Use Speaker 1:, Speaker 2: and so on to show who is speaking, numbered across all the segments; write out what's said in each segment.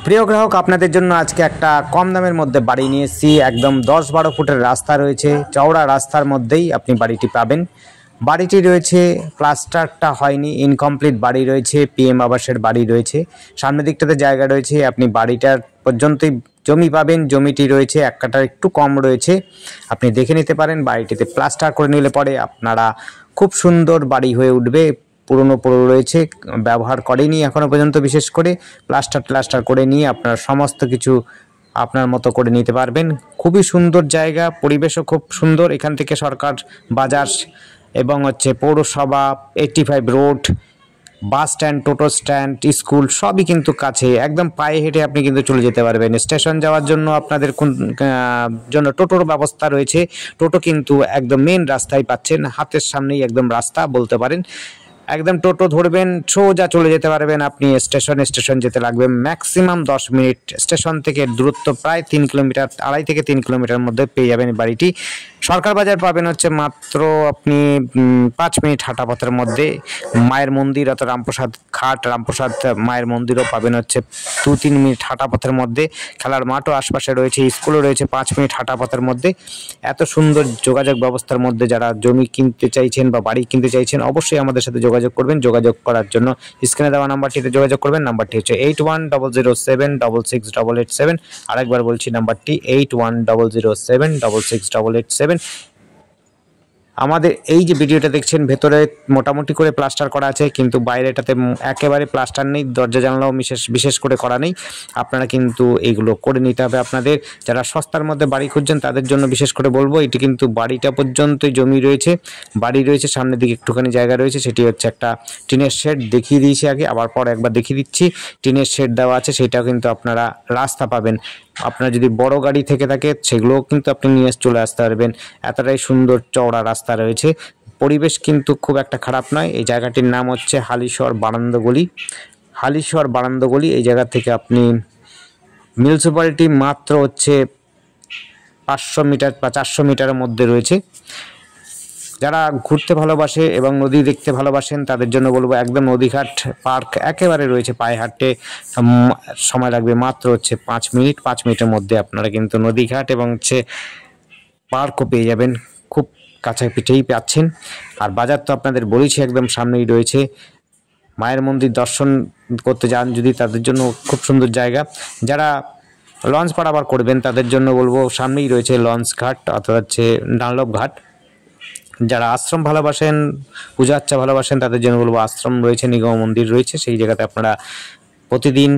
Speaker 1: প্রিয় গ্রাহক, আপনাদের জন্য আজকে একটা কম দামের মধ্যে বাড়ি নিয়ে এসেছি। একদম 10-12 ফুটের রাস্তা রয়েছে, চওড়া রাস্তার মধ্যেই আপনি বাড়িটি পাবেন। বাড়িটি রয়েছে, প্লাস্টারটা হয়নি, ইনকমপ্লিট বাড়ি রয়েছে, পিএম আবাসের বাড়ি রয়েছে। সামনের দিকটাতে জায়গা রয়েছে, আপনি বাড়িটার পর্যন্তই জমি পাবেন। জমিটি রয়েছে এক কাঠার একটু কম রয়েছে, আপনি দেখে নিতে পারেন। বাড়িটিতে প্লাস্টার করে নিলে পরে আপনারা খুব সুন্দর বাড়ি হয়ে উঠবে। পুরনো রয়েছে, ব্যবহার করেনি এখনও পর্যন্ত, বিশেষ করে প্লাস্টার করে নিয়ে আপনারা সমস্ত কিছু আপনার মতো করে নিতে পারবেন। খুবই সুন্দর জায়গা, পরিবেশও খুব সুন্দর। এখান থেকে সরকার, বাজার এবং পৌরসভা, 85 রোড, বাস স্ট্যান্ড, টোটো স্ট্যান্ড, স্কুল সবই কিন্তু কাছে। একদম পায়ে হেঁটে আপনি কিন্তু চলে যেতে পারবেন। স্টেশন যাওয়ার জন্য আপনাদের জন্য টোটোর ব্যবস্থা রয়েছে। টোটো কিন্তু একদম মেন রাস্তায় পাচ্ছেন, হাতের সামনেই একদম রাস্তা বলতে পারেন। একদম টোটো ধরবেন, সোজা চলে যেতে পারবেন আপনি স্টেশন যেতে লাগবে ম্যাক্সিমাম 10 মিনিট। স্টেশন থেকে দূরত্ব প্রায় 3 কিলোমিটার, 2.5 থেকে 3 কিলোমিটার মধ্যে পেয়ে যাবেন বাড়িটি। সরকার বাজার পাবেন মাত্র আপনি 5 মিনিট হাঁটা পথের মধ্যে। মায়ের মন্দির অর্থাৎ রামপ্রসাদ ঘাট, রামপ্রসাদ মায়ের মন্দিরও পাবেন 2-3 মিনিট হাঁটা পথের মধ্যে। খেলার মাঠও আশপাশে রয়েছে, স্কুলও রয়েছে 5 মিনিট হাঁটা পথের মধ্যে। এত সুন্দর যোগাযোগ ব্যবস্থার মধ্যে যারা জমি কিনতে চাইছেন বা বাড়ি কিনতে চাইছেন, অবশ্যই আমাদের সাথে যোগাযোগ করবেন। যোগাযোগ করার জন্য স্ক্রিনে দেওয়া নাম্বারটিতে যোগাযোগ করবেন। নাম্বারটি 8100768887। আরেকবার বলছি, নাম্বারটি 8100768887। আমাদের এই যে ভিডিওটা দেখছেন, ভেতরে মোটামুটি করে প্লাস্টার করা আছে, কিন্তু বাইরেটাতে একেবারে প্লাস্টার নেই, দরজা জানলাও বিশেষ করে করা নেই। আপনারা কিন্তু এইগুলো করে নিতে হবে আপনাদের। যারা সস্তার মধ্যে বাড়ি খুঁজছেন তাদের জন্য বিশেষ করে বলবো, এটি কিন্তু বাড়িটা পর্যন্তই জমি রয়েছে, বাড়ি রয়েছে, সামনের দিকে একটুখানি জায়গা রয়েছে। সেটি একটা টিনের শেড, দেখিয়ে দিয়েছি আগে, আবার পর একবার দেখিয়ে দিচ্ছি। টিনের শেড দেওয়া আছে, সেটাও কিন্তু আপনারা রাস্তা পাবেন। আপনার যদি বড় গাড়ি থেকে থাকে সেগুলোও কিন্তু আপনি নিয়ে চলে আসতে পারবেন। এতটাই সুন্দর চওড়া রাস্তা রয়েছে। পরিবেশ কিন্তু খুব একটা খারাপ নয়। এই জায়গাটির নাম হালিশহর বারান্দগলি। হালিশহর বারান্দগলি, এই জায়গা থেকে আপনি মিউনিসিপ্যালিটি মাত্র 500 মিটার বা 400 মিটারের মধ্যে রয়েছে। যারা ঘুরতে ভালোবাসে এবং নদী দেখতে ভালোবাসেন তাদের জন্য বলবো, একদম নদীঘাট পার্ক একেবারে রয়েছে। পায়ে হাঁটতে সময় লাগবে মাত্র 5 মিনিট। 5 মিনিটের মধ্যে আপনারা কিন্তু নদীঘাট এবং পার্কও পেয়ে যাবেন, খুব কাছাপিঠেই পাচ্ছেন। আর বাজার তো আপনাদের বলেছি একদম সামনেই রয়েছে। মায়ের মন্দির দর্শন করতে যান যদি, তাদের জন্য খুব সুন্দর জায়গা। যারা লঞ্চ পারাবার করবেন তাদের জন্য বলবো, সামনেই রয়েছে লঞ্চ ঘাট অর্থাৎ ডানলপ ঘাট। যারা আশ্রম ভালোবাসেন, পূজা আর্চা ভালোবাসেন তাদের জন্য বলবো, আশ্রম রয়েছে, নিগম মন্দির রয়েছে, সেই জায়গাতে আপনারা প্রতিদিন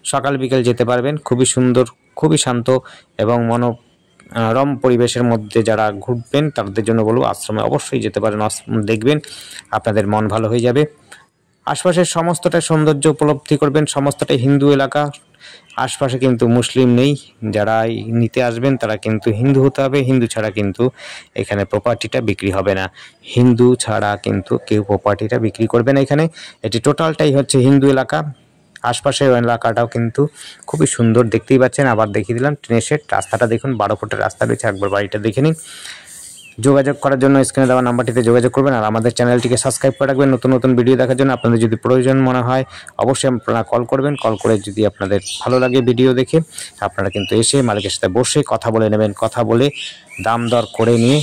Speaker 1: সকাল বিকেল যেতে পারবেন। খুবই সুন্দর, খুবই শান্ত এবং মনোরম পরিবেশের মধ্যে যারা ঘুরবেন তাদের জন্য বলবো আশ্রমে অবশ্যই যেতে পারেন। আশ্রম দেখবেন, আপনাদের মন ভালো হয়ে যাবে। আশপাশের সমস্তটাই সৌন্দর্য উপলব্ধি করবেন। সমস্তটাই হিন্দু এলাকা, আশপাশে কিন্তু মুসলিম নেই। যারা নিতে আসবেন তারা কিন্তু হিন্দু হতে হবে। হিন্দু ছাড়া কিন্তু এখানে প্রপার্টিটা বিক্রি হবে না। হিন্দু ছাড়া কিন্তু কেউ প্রপার্টিটা বিক্রি করবে না এখানে। এটি টোটালটাই হিন্দু এলাকা। আশপাশের এলাকাটাও কিন্তু খুবই সুন্দর, দেখতেই পাচ্ছেন। আবার দেখিয়ে দিলাম ট্রেনের শেড। রাস্তাটা দেখুন, 12 ফুটের রাস্তা রয়েছে, একবার বাড়িটা দেখে নিন। যোগাযোগ করার জন্য স্ক্রিনে দেওয়া নাম্বারটিতে যোগাযোগ করবেন। আর আমাদের চ্যানেলটিকে সাবস্ক্রাইব করে রাখবেন নতুন নতুন ভিডিও দেখার জন্য। আপনাদের যদি প্রয়োজন মনে হয় অবশ্যই আপনারা কল করবেন। কল করে যদি আপনাদের ভালো লাগে ভিডিও দেখে, আপনারা কিন্তু এসে মালিকের সাথে বসে কথা বলে নেবেন। কথা বলে দাম দর করে নিয়ে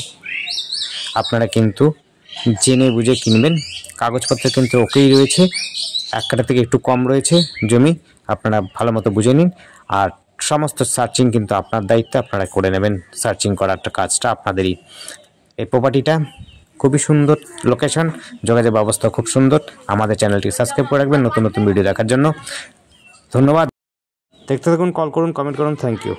Speaker 1: আপনারা কিন্তু জেনে বুঝে কিনবেন। কাগজপত্র কিন্তু ওকেই রয়েছে, 1 কাঠা থেকে একটু কম রয়েছে জমি, আপনারা ভালো মতো বুঝে নিন। আর সমস্ত সার্চিং কিন্তু আপনার দায়িত্ব, আপনারা করে নেবেন। সার্চিং করার কাজটা আপনাদেরই। এই প্রপার্টিটা খুবই সুন্দর লোকেশন, যোগাযোগ ব্যবস্থা খুব সুন্দর। আমাদের চ্যানেলটি সাবস্ক্রাইব করে রাখবেন নতুন নতুন ভিডিও দেখার জন্য। ধন্যবাদ। দেখতে থাকুন, কল করুন, কমেন্ট করুন। Thank you.